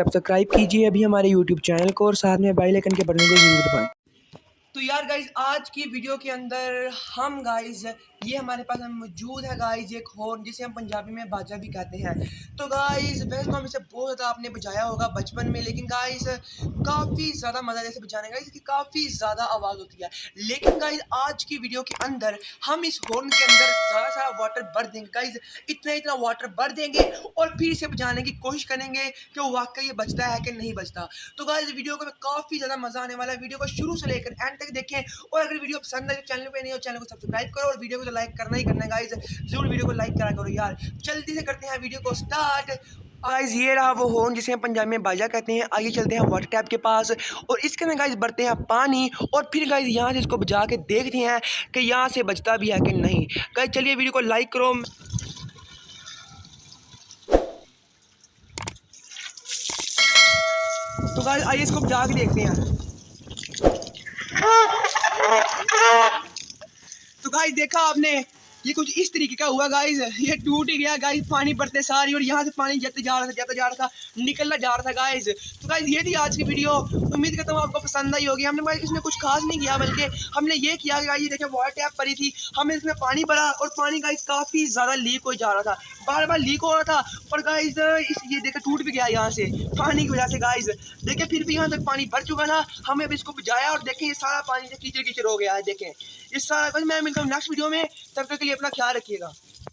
Subscribe कीजिए अभी हमारे यूट्यूब चैनल को और साथ में बेल आइकन के बटन को जरूर दबाएं। तो यार गाइज आज की वीडियो के अंदर हम गाइज ये हमारे पास मौजूद है गाइज एक हॉर्न जिसे हम पंजाबी में बाजा भी कहते हैं। तो गाइज वैसे तो हम इसे बहुत ज़्यादा आपने बजाया होगा बचपन में, लेकिन गाइज काफ़ी ज़्यादा मज़ा जैसे बजाने का, इसकी काफ़ी ज़्यादा आवाज़ होती है। लेकिन गाइज आज की वीडियो के अंदर हम इस हॉर्न के अंदर ज़्यादा सारा वाटर भर देंगे गाइज, इतना वाटर भर देंगे और फिर इसे बजाने की कोशिश करेंगे कि वो वाकई ये बजता है कि नहीं बजता। तो गाइज वीडियो को काफ़ी ज़्यादा मज़ा आने वाला है, वीडियो को शुरू से लेकर एंड तक देखें। और अगर वीडियो पसंद है, चैनल पे नहीं हो चैनल को सब्सक्राइब करो और वीडियो को तो लाइक करना ही करना है गाइज, जरूर वीडियो को लाइक करा करो यार। जल्दी से करते हैं वीडियो को स्टार्ट। गाइज ये रहा वो हॉर्न जिसे हम पंजाबी में बाजा कहते हैं। आइए चलते हैं वाटर टैप के पास और इसके अंदर गाइज भरते हैं पानी और फिर गाइज यहाँ से इसको बजा के देखते हैं कि यहाँ से बजता भी है कि नहीं। गाइज चलिए वीडियो को लाइक करो। तो गाइज आइए इसको बजा के देखते हैं। तो गाइस देखा आपने, ये कुछ इस तरीके का हुआ गाइस, ये टूट ही गया गाइस पानी पड़ते सारी, और यहाँ से पानी जाते जा रहा था निकलना जा रहा था गाइस। तो गाइस ये थी आज की वीडियो, उम्मीद करता हूँ आपको पसंद आई होगी। हमने गाइस इसमें कुछ खास नहीं किया, बल्कि हमने ये किया गाइस, ये देखें वाटर टैप पड़ी थी, हमने इसमें पानी भरा और पानी गाइस काफ़ी ज़्यादा लीक हो जा रहा था, बार बार लीक हो रहा था। और गाइस ये देखे टूट भी गया यहाँ से पानी की वजह से गाइस। देखे फिर भी यहाँ तक पानी भर चुका था, हमें अब इसको बजाया और देखें ये सारा पानी से कीचड़ कीचड़ हो गया है। देखें इस सारा। मैं मिलता हूँ नेक्स्ट वीडियो में, तब तक के लिए अपना ख्याल रखिएगा।